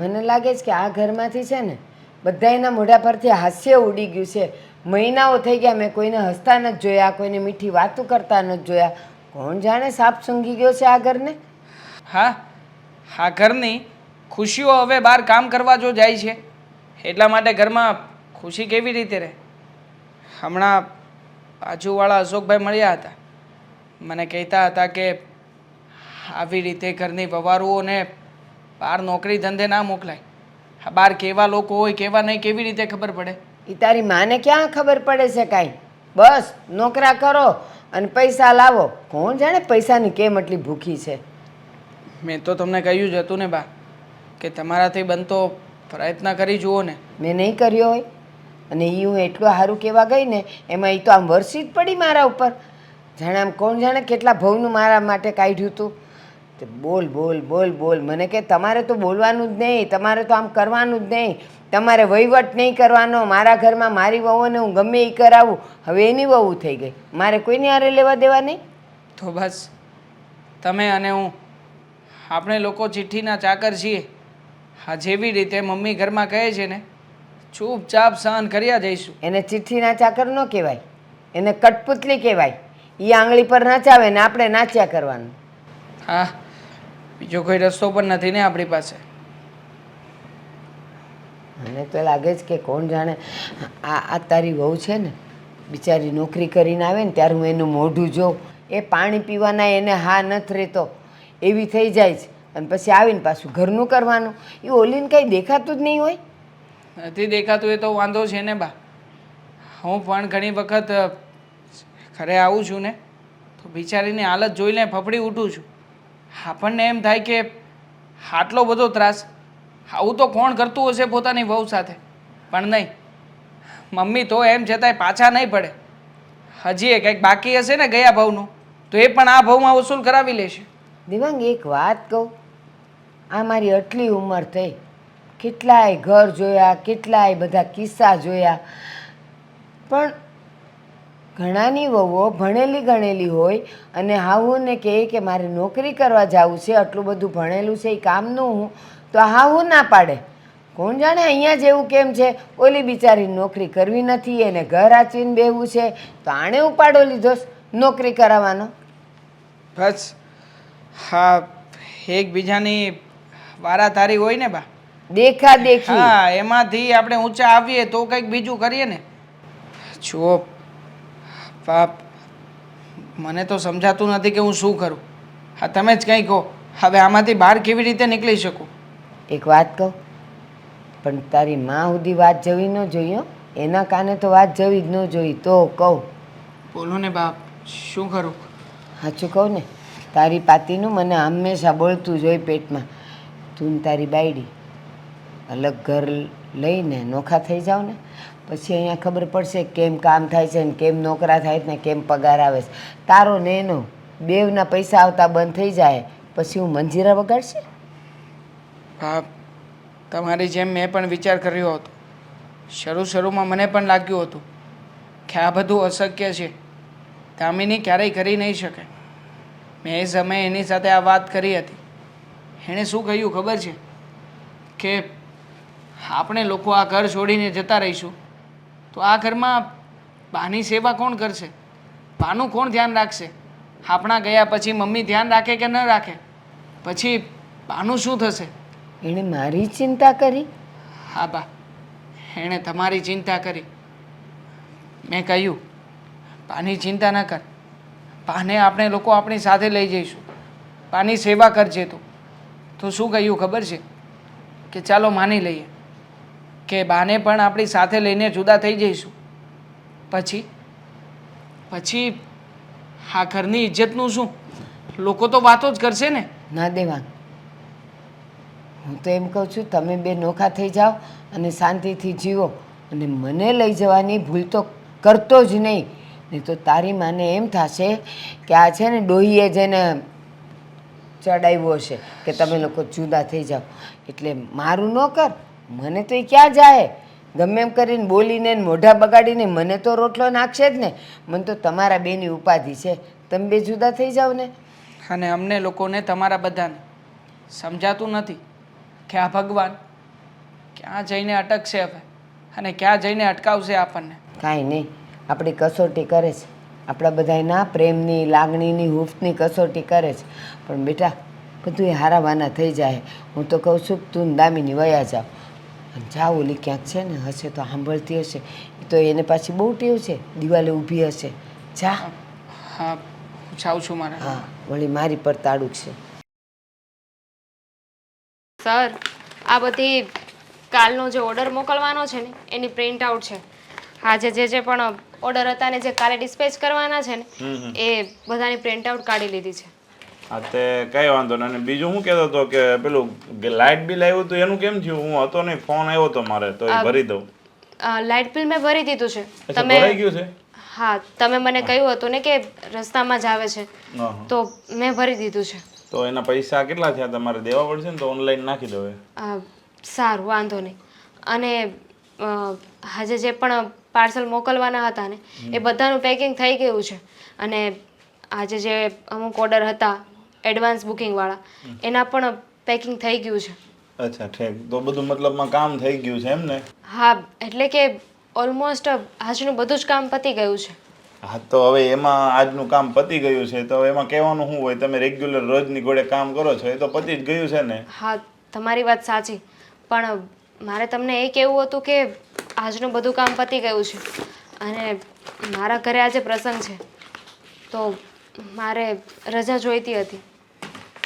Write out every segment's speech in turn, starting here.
મને લાગે છે કે આ ઘરમાંથી છે ને બધા એના મોઢા પરથી હાસ્ય ઉડી ગયું છે. મહિનાઓ થઈ ગયા મેં કોઈને હસતા નથી જોયા, કોઈને મીઠી વાતો કરતા નથી જોયા. કોણ જાણે સાપ સૂંઘી ગયો છે આ ઘરને. હા, આ ઘરની ખુશીઓ હવે બહાર કામ કરવા જો જાય છે એટલા માટે ઘરમાં ખુશી કેવી રીતે રહે? હમણાં બાજુવાળા અશોકભાઈ મળ્યા હતા. મને કહેતા હતા કે આવી રીતે ઘરની વવારુઓને બહાર નોકરી ધંધે ના મોકલાય. બહાર કેવા લોકો હોય કેવા નહીં કેવી રીતે ખબર પડે? એ તારી માને ક્યાં ખબર પડે છે કાંઈ? બસ નોકરા કરો અને પૈસા લાવો. કોણ જાણે પૈસાની કેમ એટલી ભૂખી છે. મેં તો તમને કહ્યું જ હતું ને બા કે તમારાથી બનતો પ્રયત્ન કરી જુઓ ને. મેં નહીં કર્યો હોય અને એ હું એટલું સારું કહેવા ગઈ ને એમાં એ તો આમ વરસી જ પડી મારા ઉપર. જાણે આમ કોણ જાણે કેટલા ભવનું મારા માટે કાઢ્યું હતું. તે બોલ બોલ બોલ બોલ મને કે તમારે તો બોલવાનું જ નહીં, તમારે તો આમ કરવાનું જ નહીં, તમારે વહીવટ નહીં કરવાનો. મારા ઘરમાં મારી વહુને હું ગમે એ કરાવું. હવે એની વહુ થઈ ગઈ, મારે કોઈની હારે લેવા દેવા નહીં. તો બસ તમે અને હું આપણે લોકો ચિઠ્ઠીના ચાકર છીએ. હા, જેવી રીતે મમ્મી ઘરમાં કહે છે ને ચૂપચાપ સહન કર્યા જઈશું. એને ચિઠ્ઠીના ચાકર ન કહેવાય, એને કઠપુતલી કહેવાય. એ આંગળી પર નાચાવે ને આપણે નાચ્યા કરવાનું. હા, બીજો કોઈ રસ્તો પણ નથી ને આપણી પાસે. મને તો લાગે છે કે કોણ જાણે આ તારી વહુ છે ને બિચારી નોકરી કરીને આવે ને ત્યારે હું એનું મોઢું જોઉં, એ પાણી પીવાના એને હા નથી રહેતો એવી થઈ જાય છે. અને પછી આવીને પાછું ઘરનું કરવાનું. એ ઓલીને કંઈ દેખાતું જ નહીં હોય. નથી દેખાતું એ તો વાંધો છે ને બા. હું પણ ઘણી વખત ઘરે આવું છું ને તો બિચારીની હાલત જોઈને ફફડી ઉઠું છું. આપણને એમ થાય કે આટલો બધો ત્રાસ આવું તો કોણ કરતું હશે પોતાની વહુ સાથે? પણ નહીં, મમ્મી તો એમ છતાંય પાછા નહીં પડે. હજી એ કંઈક બાકી હશે ને ગયા ભાવનું તો એ પણ આ ભાવમાં વસૂલ કરાવી લેશે. દિવાંગ એક વાત કહું, આ મારી આટલી ઉંમર થઈ, કેટલાય ઘર જોયા, કેટલાય બધા કિસ્સા જોયા, પણ ઘણાની વહુઓ ભણેલી ગણેલી હોય અને હાહુને કહે કે મારે નોકરી કરવા જવું છે, આટલું બધું ભણેલું છે એ કામનું હું, તો હાહુ ના પાડે. કોણ જાણે અહીંયા જેવું કેમ છે, ઓલી બિચારીને નોકરી કરવી નથી, એને ઘર આચવીને બેહવું છે, તો આણે ઉપાડો લીધો નોકરી કરાવવાનો. બસ હા, એકબીજાની વારાતારી હોય ને બા, દેખા દેખી. હા, એમાંથી આપણે ઊંચા આવીએ તો કંઈક બીજું કરીએ ને. જુઓ બાપ, મને તો સમજાતું નથી કે હું શું કરું. હા, તમે જ કંઈ કહો. હવે આમાંથી બહાર કેવી રીતે નીકળી શકું? એક વાત કહું, પણ તારી માં સુધી વાત જવી ન જોઈએ હો. એના કાને તો વાત જવી જ ન જોઈ. તો કહું. બોલો ને બાપ, શું કરું? સાચું કહું ને, તારી પાતીનું મને હંમેશા બોલતું જ હોય પેટમાં. તું ને તારી બાયડી અલગ ઘર લઈને નોખા થઈ જાવ ને પછી અહીંયા ખબર પડશે કેમ કામ થાય છે ને કેમ નોકરા થાય છે ને કેમ પગાર આવે છે. તારો ને એનો બેવના પૈસા આવતા બંધ થઈ જાય પછી હું મંજીરા વગાડશે? હા, તમારી જેમ મેં પણ વિચાર કર્યો હતો. શરૂમાં મને પણ લાગ્યું હતું કે આ બધું અશક્ય છે, કામિની ક્યારેય કરી નહીં શકે. મેં એ સમયે એની સાથે આ વાત કરી હતી. એણે શું કહ્યું ખબર છે કે આપણે લોકો આ ઘર છોડીને જતા રહીશું તો આ ઘરમાં બાની સેવા કોણ કરશે? બાનું કોણ ધ્યાન રાખશે? આપણા ગયા પછી મમ્મી ધ્યાન રાખે કે ન રાખે? પછી બાનું શું થશે? એણે મારી ચિંતા કરી? હા બા, એણે તમારી ચિંતા કરી. મેં કહ્યું બાની ચિંતા ન કર, બાને આપણે લોકો આપણી સાથે લઈ જઈશું, બાની સેવા કરજે તું. તો શું કહ્યું ખબર છે કે ચાલો માની લઈએ કે બાને પણ આપણી સાથે લઈને જુદા થઈ જઈશું. પછી પછી આ ઘરની ઇજ્જતનું શું? લોકો તો વાતો જ કરશે ને. ના દેવાંગ, હું તો એમ કહું છું તમે બે નોખા થઈ જાઓ અને શાંતિથી જીવો અને મને લઈ જવાની ભૂલ તો કરતો જ નહીં. નહીં તો તારી માને એમ થશે કે આ છે ને ડોહીએ જેને ચડાવ્યો છે કે તમે લોકો જુદા થઈ જાઓ. એટલે મારું ન કર, મને તો એ ક્યાં જાય? ગમે એમ કરીને બોલીને મોઢા બગાડીને મને તો રોટલો નાખશે જ ને. મને તો તમારા બેની ઉપાધિ છે, તમે બે જુદા થઈ જાઓ ને. અને અમને લોકોને તમારા બધાને સમજાતું નથી કે આ ભગવાન ક્યાં જઈને અટકશે હવે અને ક્યાં જઈને અટકાવશે આપણને. કાંઈ નહીં, આપણી કસોટી કરે છે, આપણા બધાયના પ્રેમની લાગણીની હૂંફની કસોટી કરે છે. પણ બેટા બધું એ હારાવાના થઈ જાય. હું તો કહું છું કે તું ને દામિની વયા જાઓ અને જાઓ, ઓલી ક્યાંક છે ને હશે તો સાંભળતી હશે, એ તો એને પાછી બહુ ટેવ છે, દિવાલે ઊભી હશે. જા. હા, હું જાઉં છું મારા. હા, વળી મારી પર તાડુક છે. સર, આ બધી કાલનો જે ઓર્ડર મોકલવાનો છે ને એની પ્રિન્ટ આઉટ છે. આજે જે પણ ઓર્ડર હતા ને જે કાલે ડિસ્પેચ કરવાના છે ને એ બધાની પ્રિન્ટ આઉટ કાઢી લીધી છે. હા તે કઈ વાંધો નહીં. અને બીજું હું કહેતો હતો કે પેલું લાઇટ બિલ આવ્યું હતું એનું કેમ થયું? હું હતો નહીં, ફોન આવ્યો હતો મારે, તો એ ભરી દઉં. લાઇટ બિલ મેં ભરી દીધું છે. અચ્છા, ભરાઈ ગયું છે? હા, તમે મને કહ્યું હતું ને કે રસ્તામાં જ આવે છે હા. તો મેં ભરી દીધું છે. તો એના પૈસા કેટલા થયા તમારે દેવા પડશે ને? તો ઓનલાઈન નાખી દો એ. સારું, વાંધો નહીં. અને આજે જે પણ પાર્સલ મોકલવાના હતા ને એ બધાનું પેકિંગ થઈ ગયું છે. અને આજે જે અમુક ઓર્ડર હતા એડવાન્સ બુકિંગવાળા એના પણ પેકિંગ થઈ ગયું છે. અચ્છા ઠીક. તો બધું મતલબમાં કામ થઈ ગયું છે એમ ને? હા, એટલે કે ઓલમોસ્ટ આજનું બધું જ કામ પતી ગયું છે. હા તો હવે એમાં આજનું કામ પતી ગયું છે તો એમાં કહેવાનું શું હોય? તમે રેગ્યુલર રોજની ઘોડે કામ કરો છો એ તો પતી જ ગયું છે ને? હા, તમારી વાત સાચી, પણ મારે તમને એ કહેવું હતું કે આજનું બધું કામ પતી ગયું છે અને મારા ઘરે આજે પ્રસંગ છે તો મારે રજા જોઈતી હતી.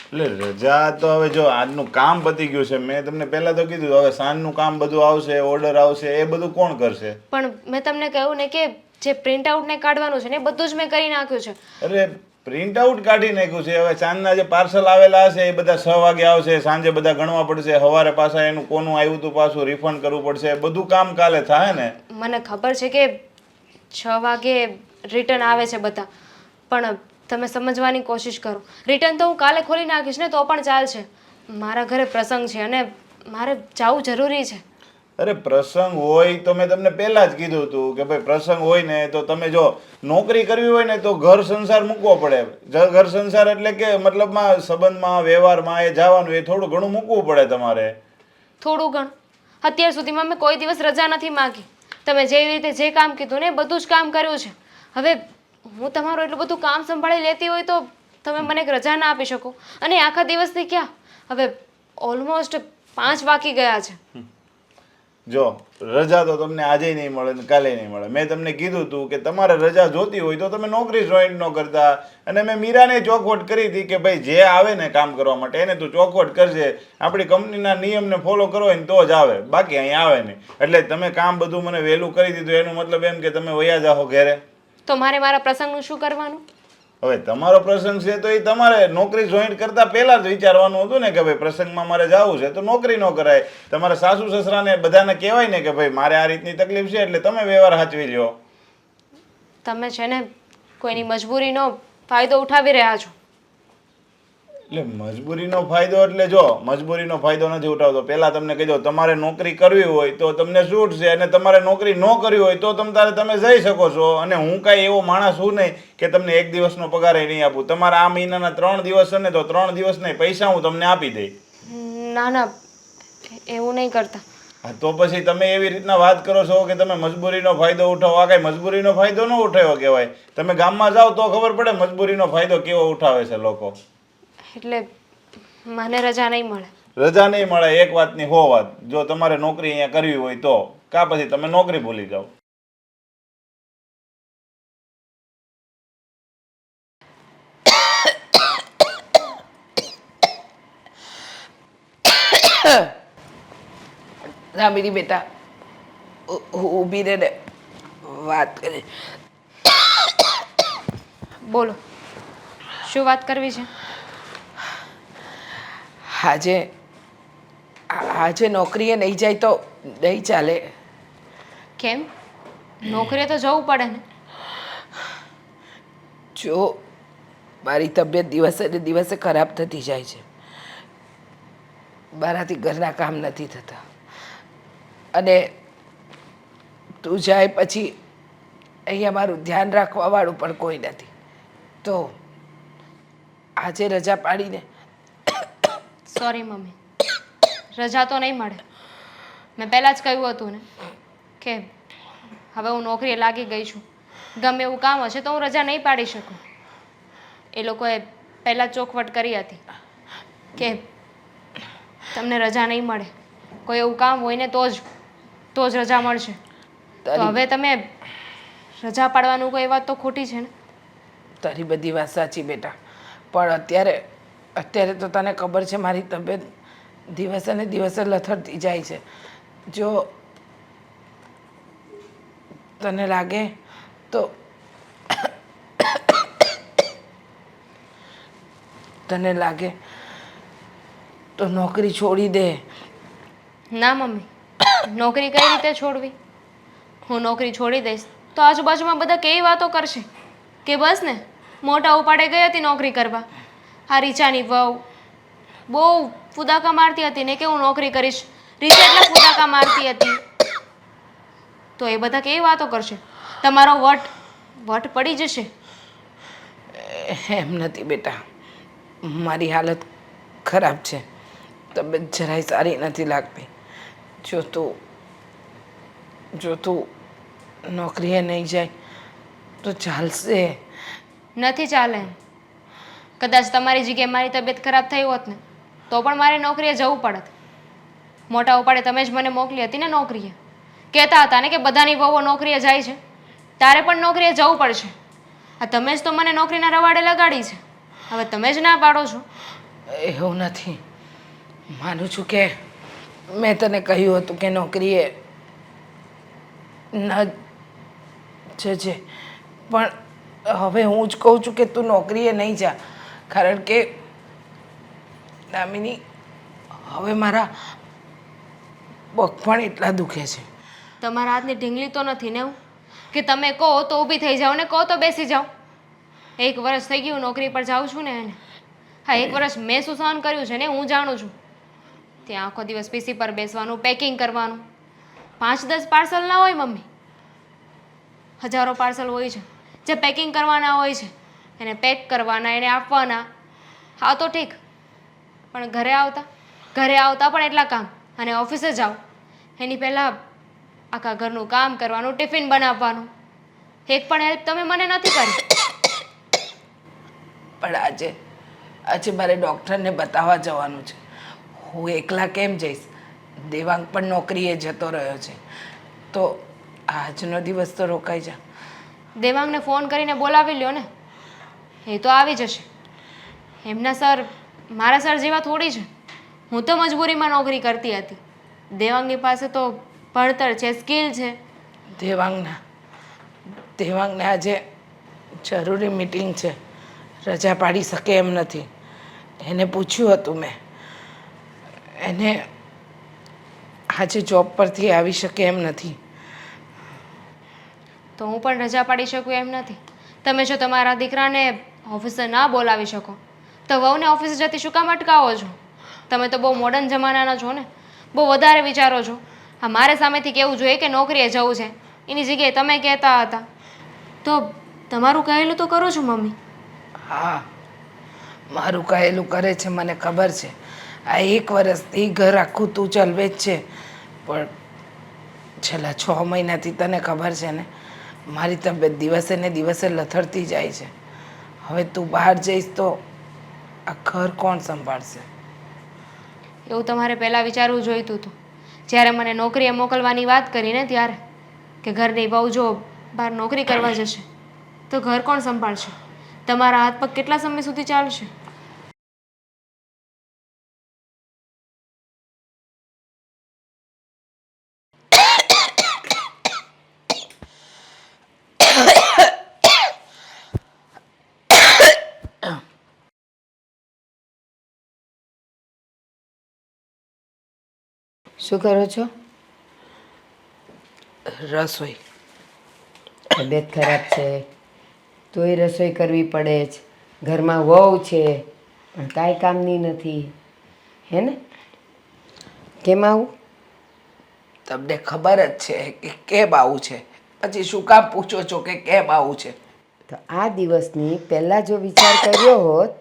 એટલે રજા તો હવે જો આજનું કામ પતી ગયું છે, મેં તમને પહેલા તો કીધું, હવે સાંજનું કામ બધું આવશે, ઓર્ડર આવશે, એ બધું કોણ કરશે? પણ મેં તમને કહ્યું ને કે જે પ્રિન્ટ આઉટ ને કાઢવાનું છે ને એ બધું જ મેં કરી નાખ્યું છે. અરે પ્રિન્ટ આઉટ કાઢી નાખ્યું છે. હવે સાંજના જે પાર્સલ આવેલા હશે એ બધા 6 વાગે આવશે, સાંજે બધા ગણવા પડશે, સવારે પાછા એનું કોનું આવ્યું હતું પાછું રિફંડ કરવું પડશે, બધું કામ કાલે થાય ને? મને ખબર છે કે 6 વાગે રિટર્ન આવે છે બધા, પણ તમે સમજવાની કોશિશ કરો. રિટર્ન તો હું કાલે ખોલી નાખીશ ને તો પણ ચાલશે. મારા ઘરે પ્રસંગ છે અને મારે જવું જરૂરી છે. અરે પ્રસંગ હોય તો મેં તમને પહેલા જ કીધું હતું કે ભાઈ પ્રસંગ હોય ને તો તમે જો નોકરી કરવી હોય ને તો ઘર સંસાર મૂકવો પડે. ઘર સંસાર એટલે કે મતલબમાં સંબંધમાં વ્યવહારમાં એ જવાનું, એ થોડું ઘણું મૂકવું પડે તમારે. થોડું ઘણું? અત્યાર સુધીમાં મેં કોઈ દિવસ રજા નથી માંગી. તમે જેવી રીતે જે કામ કીધું ને એ બધું જ કામ કર્યું છે. હવે હું તમારું એટલું બધું કામ સંભાળી લેતી હોય તો તમે મને એક રજા ના આપી શકો? અને આખા દિવસથી ક્યાં, હવે ઓલમોસ્ટ 5 વાગી ગયા છે. જો રજા તો તમને આજે નહીં મળે ને કાલે નહીં મળે. મેં તમને કીધું હતું કે તમારે રજા જોતી હોય તો તમે નોકરી જોઈન ન કરતા. અને મેં મીરાને ચોખવટ કરી હતી કે ભાઈ જે આવે ને કામ કરવા માટે એને તું ચોખવટ કરજે, આપણી કંપનીના નિયમને ફોલો કરો હોય ને તો જ આવે, બાકી અહીં આવે નહીં. એટલે તમે કામ બધું મને વહેલું કરી દીધું એનું મતલબ એમ કે તમે વયા જાઓ ઘરે. તો મારે મારા પ્રસંગનું શું કરવાનું? હવે તમારો પ્રસંગ છે તો એ તમારે નોકરી જોઈન કરતા પહેલા જ વિચારવાનું હતું ને કે ભાઈ પ્રસંગમાં મારે જવું છે તો નોકરી ન કરાય. તમારા સાસુ સસરાને બધાને કહેવાય ને કે ભાઈ મારે આ રીતની તકલીફ છે એટલે તમે વ્યવહાર સાચવી લ્યો. તમે છે ને કોઈની મજબૂરીનો ફાયદો ઉઠાવી રહ્યા છો. એટલે મજબૂરીનો ફાયદો એટલે જો મજબૂરીનો ફાયદો નથી ઉઠાવતો. પહેલા તમને કહી દો, તમારે નોકરી કરવી હોય તો તમને છૂટ છે અને તમારે નોકરી ન કરવી હોય તો તમે જઈ શકો છો. અને હું કાંઈ એવો માણસ છું નહીં કે તમને 1 દિવસનો પગાર નહીં આપું. તમારા આ મહિનાના 3 દિવસ છે ને તો 3 દિવસ નહીં પૈસા હું તમને આપી દઈ. ના ના, એવું નહીં કરતા. હા તો પછી તમે એવી રીતના વાત કરો છો કે તમે મજબૂરીનો ફાયદો ઉઠાવો. આ કાંઈ મજબૂરીનો ફાયદો ન ઉઠાવ્યો કહેવાય. તમે ગામમાં જાઓ તો ખબર પડે મજબૂરીનો ફાયદો કેવો ઉઠાવે છે લોકો. એટલે મને રજા નહીં મળે. રજા નહીં મળે એક વાતની 100 વાત. જો તમારે નોકરી અહીંયા કરવી હોય તો, કાં પછી તમે નોકરી ભૂલી જાઓ. દામિની બેટા ઊભી રહે ને વાત કરી. બોલો, શું વાત કરવી છે? આજે નોકરીએ નહીં જાય તો નહીં ચાલે. કેમ? નોકરીએ તો જવું પડે ને. જો મારી તબિયત દિવસે ને દિવસે ખરાબ થતી જાય છે. મારાથી ઘરના કામ નથી થતા અને તું જાય પછી અહીંયા મારું ધ્યાન રાખવાવાળું પણ કોઈ નથી. તો આજે રજા પાડીને સોરી મમ્મી, રજા તો નહીં મળે. મેં પહેલાં જ કહ્યું હતું ને કે હવે હું નોકરીએ લાગી ગઈ છું. ગમે એવું કામ હશે તો હું રજા નહીં પાડી શકું. એ લોકોએ પહેલાં ચોખવટ કરી હતી કે તમને રજા નહીં મળે. કોઈ એવું કામ હોય ને તો જ રજા મળશે. તો હવે તમે રજા પાડવાનું કોઈ વાત તો ખોટી છે ને. તારી બધી વાત સાચી બેટા, પણ અત્યારે તો તને ખબર છે મારી તબિયત દિવસે ને દિવસે લથડતી જાય છે. જો તને લાગે તો નોકરી છોડી દે. ના મમ્મી, નોકરી કઈ રીતે છોડવી? હું નોકરી છોડી દઈશ તો આજુબાજુમાં બધા કેવી વાતો કરશે કે બસ ને મોટા ઉપાડે ગઈ હતી નોકરી કરવા. આ રીચાની વહુ બહુ ફુદાકા મારતી હતી ને કે હું નોકરી કરીશ. રીચા એટલા ફુદાકા મારતી હતી. તો એ બધા કેવી વાતો કરશે? તમારો વટ પડી જશે. એમ નથી બેટા, મારી હાલત ખરાબ છે, તબિયત જરાય સારી નથી લાગતી. જો તું નોકરીએ નહીં જાય તો ચાલશે? નથી ચાલે એમ. કદાચ તમારી જગ્યાએ મારી તબિયત ખરાબ થઈ હોત ને તો પણ મારે નોકરીએ જવું પડત. મોટા ઉપાડે તમે જ મને મોકલી હતી ને નોકરીએ. કહેતા હતા ને કે બધાની વહુઓ નોકરીએ જાય છે, તારે પણ નોકરીએ જવું પડશે. આ તમે જ તો મને નોકરીના રવાડે લગાડી છે. હવે તમે જ ના પાડો છો. એવું નથી. માનું છું કે મેં તને કહ્યું હતું કે નોકરીએ ન જજે, પણ હવે હું જ કહું છું કે તું નોકરીએ નહીં જા. કારણ કે દામિની, હવે મારા પગ પણ એટલા દુખે છે. તમારા હાથની ઢીંગલી તો નથી ને એવું કે તમે કહો તો ઊભી થઈ જાઓ ને કહો તો બેસી જાઓ. 1 વર્ષ થઈ ગયું નોકરી પર જાઉં છું ને એને. હા, 1 વર્ષ મેં શું સહન કર્યું છે ને હું જાણું છું. ત્યાં આખો દિવસ પીસી પર બેસવાનું, પેકિંગ કરવાનું. 5-10 પાર્સલ ના હોય મમ્મી, હજારો પાર્સલ હોય છે જે પેકિંગ કરવાના હોય છે. એને પેક કરવાના, એને આપવાના. હા તો ઠીક, પણ ઘરે આવતા પણ એટલા કામ. અને ઓફિસે જાઓ એની પહેલાં આખા ઘરનું કામ કરવાનું, ટિફિન બનાવવાનું. એક પણ હેલ્પ તમે મને નથી કરી. પણ આજે મારે ડૉક્ટરને બતાવવા જવાનું છે. હું એકલા કેમ જઈશ? દેવાંગ પણ નોકરીએ જતો રહ્યો છે, તો આજનો દિવસ તો રોકાઈ જા. દેવાંગને ફોન કરીને બોલાવી લ્યો ને, એ તો આવી જશે. એમના સર મારા સર જેવા થોડી છે. હું તો મજબૂરીમાં નોકરી કરતી હતી. દેવાંગની પાસે તો ભણતર છે, સ્કિલ છે. દેવાંગને આજે જરૂરી મીટિંગ છે, રજા પાડી શકે એમ નથી. એને પૂછ્યું હતું મેં, એને આજે જોબ પરથી આવી શકે એમ નથી. તો હું પણ રજા પાડી શકું એમ નથી. તમે જો તમારા દીકરાને ઓફિસે ના બોલાવી શકો તો વહુને ઓફિસે જતી શું કામ અટકાવો છો? તમે તો બહુ મોડર્ન જમાનાના છો ને, બહુ વધારે વિચારો છો. હા, મારે સામેથી કહેવું જોઈએ કે નોકરીએ જવું છે, એની જગ્યાએ તમે કહેતા હતા. તો તમારું કહેલું તો કરું છું મમ્મી. હા, મારું કહેલું કરે છે, મને ખબર છે. આ 1 વર્ષથી ઘર આખું તું ચલવે જ છે, પણ છેલ્લા 6 મહિનાથી તને ખબર છે ને મારી તબિયત દિવસે ને દિવસે લથડતી જાય છે. હવે તું બહાર જઈશ તો આ ઘર કોણ સંભાળશે? એવું તમારે પહેલાં વિચારવું જોઈતું હતું જ્યારે મને નોકરીએ મોકલવાની વાત કરીને ત્યારે, કે ઘરની વહુ જો બહાર નોકરી કરવા જશે તો ઘર કોણ સંભાળશે? તમારા હાથ પગ કેટલા સમય સુધી ચાલશે? શું કરો છો? રસોઈ. તબિયત ખરાબ છે તોય રસોઈ કરવી પડે જ. ઘરમાં વહુ છે પણ કાંઈ કામની નથી, હે ને? કેમ આવું? તમને ખબર જ છે કે કેમ આવું છે, પછી શું કામ પૂછો છો કે કેમ આવું છે? તો આ દિવસની પહેલાં જો વિચાર કર્યો હોત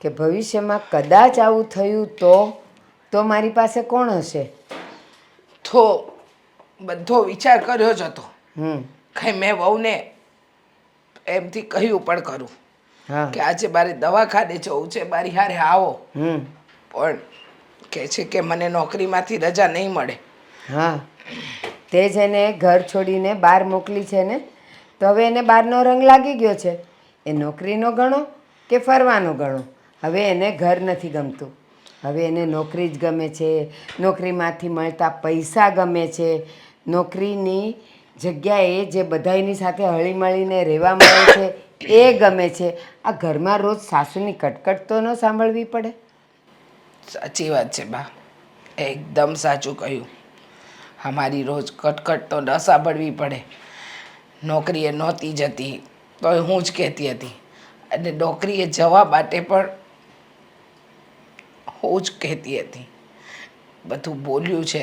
કે ભવિષ્યમાં કદાચ આવું થયું તો મારી પાસે કોણ હશે? તો બધો વિચાર કર્યો જ હતો. હમ કંઈ મેં વહુને એમથી કહ્યું પણ કરું હા કે આજે મારે દવાખાને જવું છે, મારી હારે આવો. હમ પણ કહે છે કે મને નોકરીમાંથી રજા નહીં મળે. હા તે જ એને ઘર છોડીને બહાર મોકલી છે ને, તો હવે એને બહારનો રંગ લાગી ગયો છે. એ નોકરીનો ગણો કે ફરવાનો ગણો, હવે એને ઘર નથી ગમતું. હવે એને નોકરી જ ગમે છે, નોકરીમાંથી મળતા પૈસા ગમે છે, નોકરીની જગ્યાએ જે બધાયની સાથે હળીમળીને રહેવા મળે છે એ ગમે છે. આ ઘરમાં રોજ સાસુની કટકટ તો ન સાંભળવી પડે. સાચી વાત છે બા, એકદમ સાચું કહ્યું. અમારી રોજ કટકટ તો ન સાંભળવી પડે. નોકરીએ નહોતી જતી તો હું જ કહેતી હતી, અને નોકરીએ જવા માટે પણ હું જ કહેતી હતી. બધું બોલ્યું છે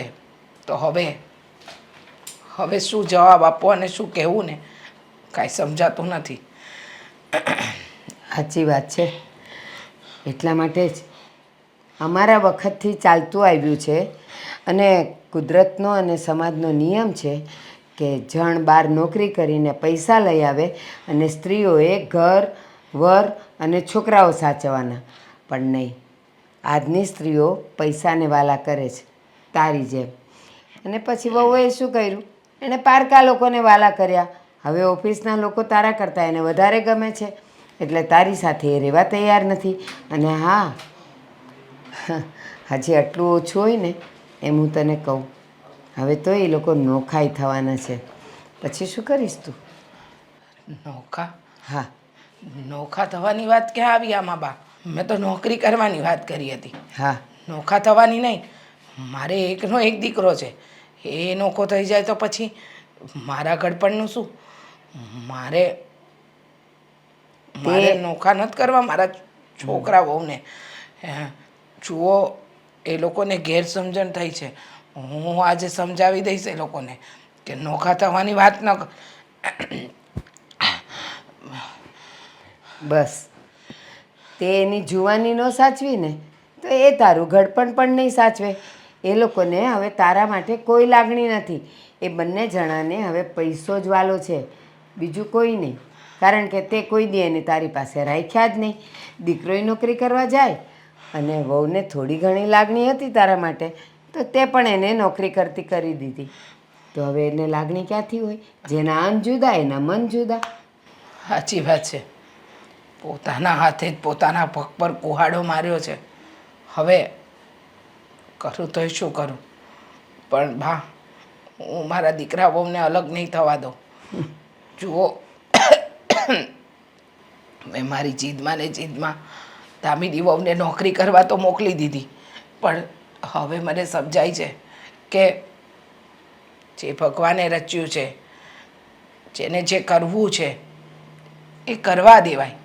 તો હવે શું જવાબ આપવો અને શું કહેવું ને કાંઈ સમજાતું નથી. સાચી વાત છે. એટલા માટે જ અમારા વખતથી ચાલતું આવ્યું છે, અને કુદરતનો અને સમાજનો નિયમ છે કે જણ બહાર નોકરી કરીને પૈસા લઈ આવે અને સ્ત્રીઓએ ઘર વર અને છોકરાઓ સાચવવાના. પણ નહીં, આજની સ્ત્રીઓ પૈસાને વાલા કરે છે તારી જેમ. અને પછી વહુએ શું કર્યું? એણે પારકા લોકોને વાલા કર્યા. હવે ઓફિસના લોકો તારા કરતાં એને વધારે ગમે છે, એટલે તારી સાથે એ રહેવા તૈયાર નથી. અને હા, હજી આટલું ઓછું હોય ને એમ હું તને કહું, હવે તો એ લોકો નોખાઈ થવાના છે. પછી શું કરીશ તું? નોખા હા નોખા થવાની વાત ક્યાં આવી આમાં બા? મેં તો નોકરી કરવાની વાત કરી હતી, હા નોખા થવાની નહીં. મારે એકનો એક દીકરો છે, એ નોખો થઈ જાય તો પછી મારા ઘડપણનું શું? મારે નોખા નથી કરવા મારા છોકરા વહુને. જુઓ, એ લોકોને ગેરસમજણ થઈ છે. હું આજે સમજાવી દઈશ એ લોકોને કે નોખા થવાની વાત ન કર. બસ, તે એની જુવાની ન સાચવી ને તો એ તારું ઘડપણ પણ નહીં સાચવે. એ લોકોને હવે તારા માટે કોઈ લાગણી નથી. એ બંને જણાને હવે પૈસો જ વાલો છે, બીજું કોઈ નહીં. કારણ કે તે કોઈ દી એને તારી પાસે રાખ્યા જ નહીં. દીકરોય નોકરી કરવા જાય, અને વહુને થોડી ઘણી લાગણી હતી તારા માટે તો તે પણ એને નોકરી કરતી કરી દીધી. તો હવે એને લાગણી ક્યાંથી હોય? જેના અન્ન જુદા એના મન જુદા. સાચી વાત છે. પોતાના હાથે જ પોતાના પગ પર કુહાડો માર્યો છે. હવે કરું તોય શું કરું? પણ બા, હું મારા દીકરા વહુને અલગ નહીં થવા દઉં. જુઓ, મેં મારી જીદમાં ને જીદમાં દામિની વહુને નોકરી કરવા તો મોકલી દીધી, પણ હવે મને સમજાય છે કે જે ભગવાને રચ્યું છે, જેને જે કરવું છે એ કરવા દેવાય.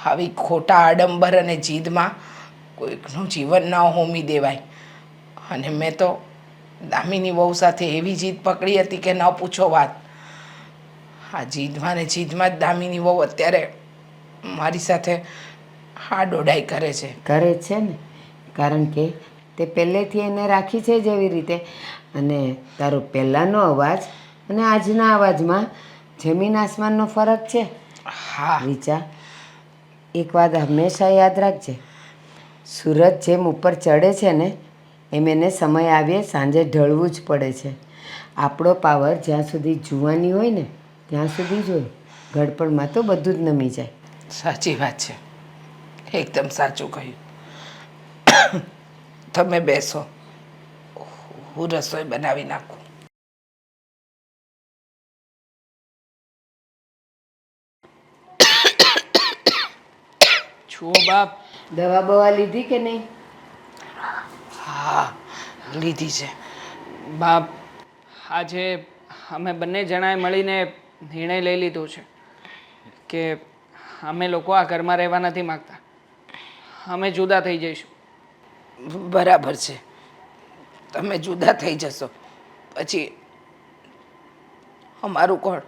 આવી ખોટા આડંબર અને જીદમાં કોઈકનું જીવન ન હોમી દેવાય. અને મેં તો દામિની વહુ સાથે એવી જીદ પકડી હતી કે ન પૂછો વાત. આ જીદમાં ને જીદમાં જ દામિની વહુ અત્યારે મારી સાથે હા દોડાઈ કરે છે. કરે જ છે ને, કારણ કે તે પહેલેથી એને રાખી છે જેવી રીતે. અને તારો પહેલાંનો અવાજ અને આજના અવાજમાં જમીન આસમાનનો ફરક છે. હા, રીચા, એક વાત હંમેશા યાદ રાખજે, સૂરજ જેમ ઉપર ચડે છે ને એમ એને સમય આવ્યે સાંજે ઢળવું જ પડે છે. આપણો પાવર જ્યાં સુધી જુવાની હોય ને ત્યાં સુધી જ હોય. ઘડપણમાં તો બધું જ નમી જાય. સાચી વાત છે, એકદમ સાચું કહ્યું. તમે બેસો, હું રસોઈ બનાવી નાખું. જુઓ બાપ, દવા બવા લીધી કે નહીં? હા, લીધી છે. બાપ, આજે અમે બંને જણાએ મળીને નિર્ણય લઈ લીધો છે કે અમે લોકો આ ઘરમાં રહેવા નથી માગતા. અમે જુદા થઈ જઈશું. બરાબર છે, તમે જુદા થઈ જશો પછી અમારું કોણ?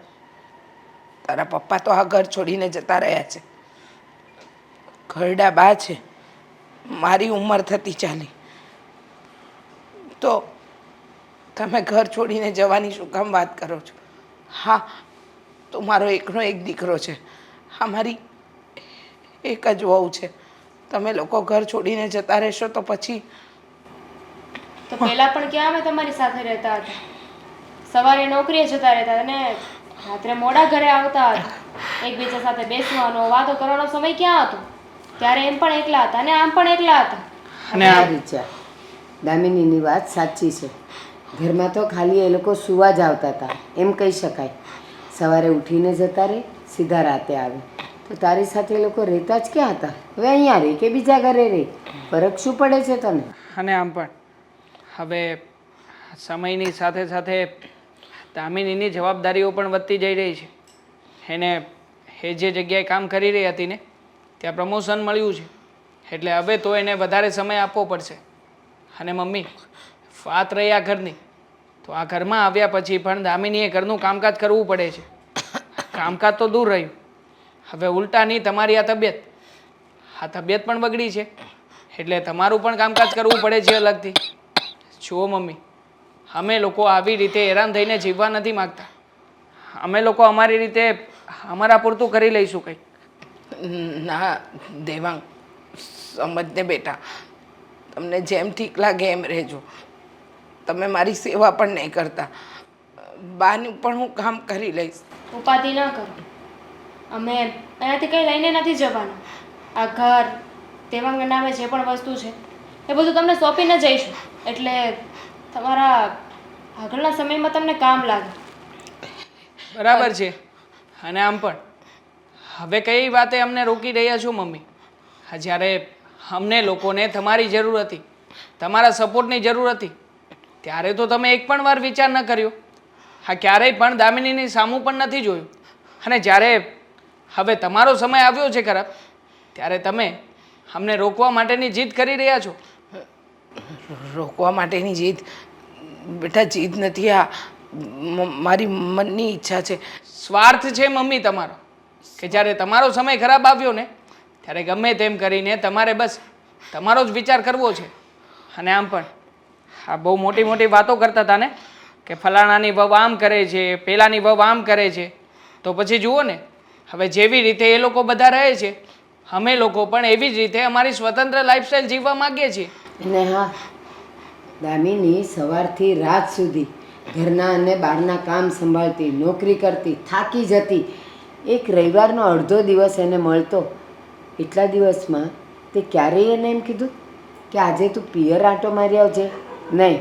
તારા પપ્પા તો આ ઘર છોડીને જતા રહ્યા છે. ઘરડા બા છે, મારી ઉંમર થતી ચાલી. તો તમે ઘર છોડીને જવાની શું કામ વાત કરો છો? હા, તો મારો એકનો એક દીકરો છે. હા, મારી એક જ વહુ છે. તમે લોકો ઘર છોડીને જતા રહેશો તો પછી તો પહેલા પણ ક્યાં અમે તમારી સાથે રહેતા હતા? સવારે નોકરીએ જતા રહેતા અને રાત્રે મોડા ઘરે આવતા હતા. એકબીજા સાથે બેસવાનો, વાતો કરવાનો સમય ક્યાં હતો? ત્યારે એમ પણ એકલા હતા અને આમ પણ એકલા હતા. અને હા રીચા, દામિનીની વાત સાચી છે. ઘરમાં તો ખાલી એ લોકો સુવા જ આવતા હતા એમ કહી શકાય. સવારે ઉઠીને જતા રહે, સીધા રાતે આવે. તો તારી સાથે એ લોકો રહેતા જ ક્યાં હતા? હવે અહીંયા રહે કે બીજા ઘરે રહે, ફરક શું પડે છે તને? અને આમ પણ હવે સમયની સાથે સાથે દામિનીની જવાબદારીઓ પણ વધતી જઈ રહી છે. એને એ જે જગ્યાએ કામ કરી રહી હતી ને ત્યાં પ્રમોશન મળ્યું છે, એટલે હવે તો એને વધારે સમય આપવો પડશે. અને મમ્મી, વાત રહી આ ઘરની, તો આ ઘરમાં આવ્યા પછી પણ દામિનીએ ઘરનું કામકાજ કરવું પડે છે. કામકાજ તો દૂર રહ્યું, હવે ઉલટાની તમારી આ તબિયત પણ બગડી છે, એટલે તમારું પણ કામકાજ કરવું પડે છે અલગથી. જુઓ મમ્મી, અમે લોકો આવી રીતે હેરાન થઈને જીવવા નથી માગતા. અમે લોકો અમારી રીતે અમારા પૂરતું કરી લઈશું કંઈક. ના દેવાંગ, સમજને બેટા, તમને જેમ ઠીક લાગે એમ રહેજો. તમે મારી સેવા પણ નહીં કરતા. બાનું પણ હું કામ કરી લઈશ. ઉપાધિ ન કરો. અમે અહીંયાથી કંઈ લઈને નથી જવાના. આ ઘર, દેવાંગના નામે જે પણ વસ્તુ છે એ બધું તમને સોંપીને જઈશું, એટલે તમારા આગળના સમયમાં તમને કામ લાગે. બરાબર છે. અને આમ પણ હવે કઈ વાતે અમને રોકી રહ્યા છો મમ્મી? જ્યારે અમને લોકોને તમારી જરૂર હતી, તમારા સપોર્ટની જરૂર હતી, ત્યારે તો તમે એક પણ વાર વિચાર ન કર્યો. હા, ક્યારેય પણ દામિનીની સામું પણ નથી જોયું. અને જ્યારે હવે તમારો સમય આવ્યો છે ખરાબ, ત્યારે તમે અમને રોકવા માટેની જીદ કરી રહ્યા છો. રોકવા માટેની જીદ? બેટા, જીદ નથી. આ મારી મનની ઈચ્છા છે. સ્વાર્થ છે મમ્મી તમારો, કે જ્યારે તમારો સમય ખરાબ આવ્યો ને ત્યારે ગમે તેમ કરીને તમારે બસ તમારો જ વિચાર કરવો છે. અને આમ પણ આ બહુ મોટી મોટી વાતો કરતા હતા ને કે ફલાણાની વહુ આમ કરે છે, પેલાની વહુ આમ કરે છે. તો પછી જુઓ ને, હવે જેવી રીતે એ લોકો બધા રહે છે, અમે લોકો પણ એવી જ રીતે અમારી સ્વતંત્ર લાઈફસ્ટાઈલ જીવવા માંગીએ છીએ. અને હા, દામિની સવારથી રાત સુધી ઘરના અને બહારના કામ સંભાળતી, નોકરી કરતી, થાકી જતી. એક રવિવારનો અડધો દિવસ એને મળતો. એટલા દિવસમાં તે ક્યારેય એને એમ કીધું કે આજે તું પિયર આંટો મારી આવજે? નહીં,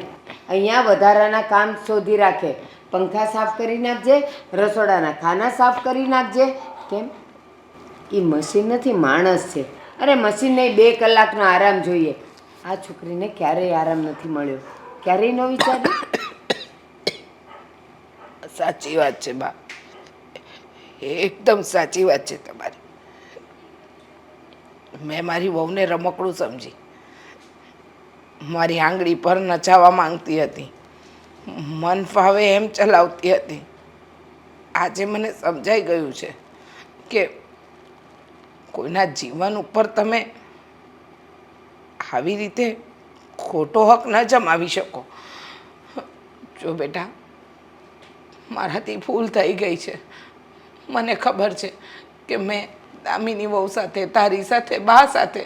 અહીંયા વધારાના કામ શોધી રાખે. પંખા સાફ કરી નાખજે, રસોડાના ખાના સાફ કરી નાખજે. કેમ? એ મશીન નથી, માણસ છે. અરે મશીનને 2 કલાકનો આરામ જોઈએ. આ છોકરીને ક્યારેય આરામ નથી મળ્યો. ક્યારેય ન વિચાર્યું? સાચી વાત છે બા, એકદમ સાચી વાત છે તમારી. મેં મારી વહુને રમકડું સમજી મારી આંગળી પર નચાવવા માંગતી હતી, મન ફાવે એમ ચલાવતી હતી. આજે મને સમજાઈ ગયું છે કે કોઈના જીવન ઉપર તમે આવી રીતે ખોટો હક ન જમાવી શકો. જો બેટા, મારાથી ભૂલ થઈ ગઈ છે. મને ખબર છે કે મેં દામિની વહુ સાથે, તારી સાથે, બા સાથે,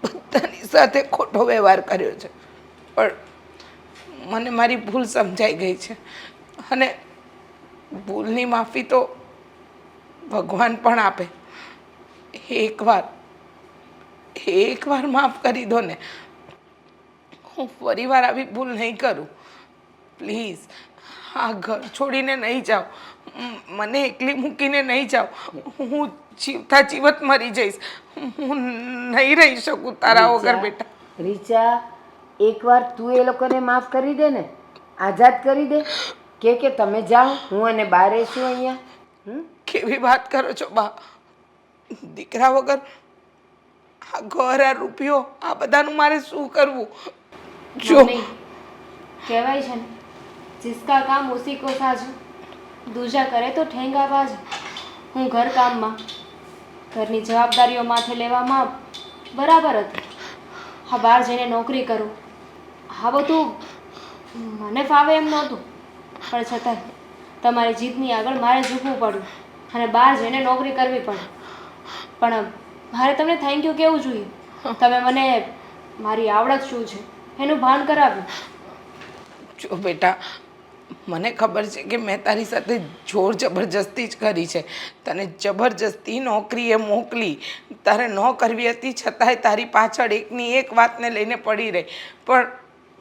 બધાની સાથે ખોટો વ્યવહાર કર્યો છે. પણ મને મારી ભૂલ સમજાઈ ગઈ છે અને ભૂલની માફી તો ભગવાન પણ આપે. એકવાર માફ કરી દો ને. હું ફરીવાર આવી ભૂલ નહીં કરું. પ્લીઝ, આ ઘર છોડીને નહીં જાઓ. મને એકલી મૂકીને નહીં જાઓ. હું જીવતા જીવત મરી જઈશ. હું નહીં રહી શકું તારા વગર બેટા. રીચા, એકવાર તું એ લોકોને માફ કરી દે ને, આઝાદ કરી દે. કે તમે જાઓ, હું અને બા રહીશું અહીંયા. કેવી વાત કરો છો બા? દીકરા વગર આ ઘર, આ રૂપિયો, આ બધાનું મારે શું કરવું? જો મમ્મી, કહેવાય છે ને, જિસકા કામ ઉસી કો સાજો, દૂજા કરે તો ઠેંગા બાજો. હું ઘરકામમાં, ઘરની જવાબદારીઓ માથે લેવામાં બરાબર હતી. હા, બહાર જઈને નોકરી કરું, આ બધું મને ફાવે એમ નહોતું, પણ છતાંય તમારી જીદની આગળ મારે ઝૂકવું પડ્યું અને બહાર જઈને નોકરી કરવી પડી. પણ મારે તમને થેન્ક યુ કહેવું જોઈએ. તમે મને મારી આવડત શું છે એનું ભાન કરાવ્યું. જો બેટા, મને ખબર છે કે મેં તારી સાથે જોર જબરજસ્તી જ કરી છે. તને જબરજસ્તી નોકરીએ મોકલી, તારે ન કરવી હતી છતાંય તારી પાછળ એકની એક વાતને લઈને પડી રહી. પણ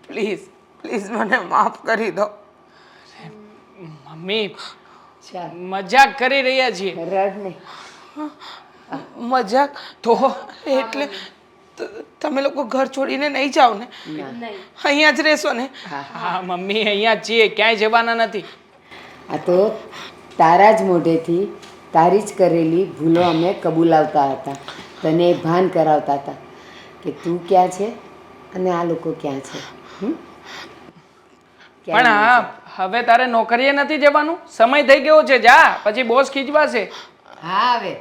પ્લીઝ પ્લીઝ મને માફ કરી દો. મમ્મી ચાલ મજાક કરી રહ્યા છીએ. રડ નહીં. મજાક તો એટલે તમે લોકો ઘર છોડીને નહીં જાઓ ને? નહીં, અહીંયા જ રહેશો ને? હા મમ્મી અહીંયા જ છીએ, ક્યાંય જવાના નથી. આ તો તારા જ મોઢેથી તારી જ કરેલી ભૂલો અમે કબૂલાવતા હતા, તને ભાન કરાવતા હતા કે તું ક્યાં છે અને આ લોકો ક્યાં છે. હમ? પણ હા, હવે તારે નોકરીએ નથી જવાનું, સમય થઈ ગયો છે. જા, પછી બોસ ખીજવાશે. હા, હવે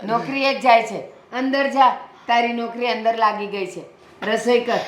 નોકરીએ જ જાય છે. અંદર જા, તારી નોકરી અંદર લાગી ગઈ છે. રસોઈ કર.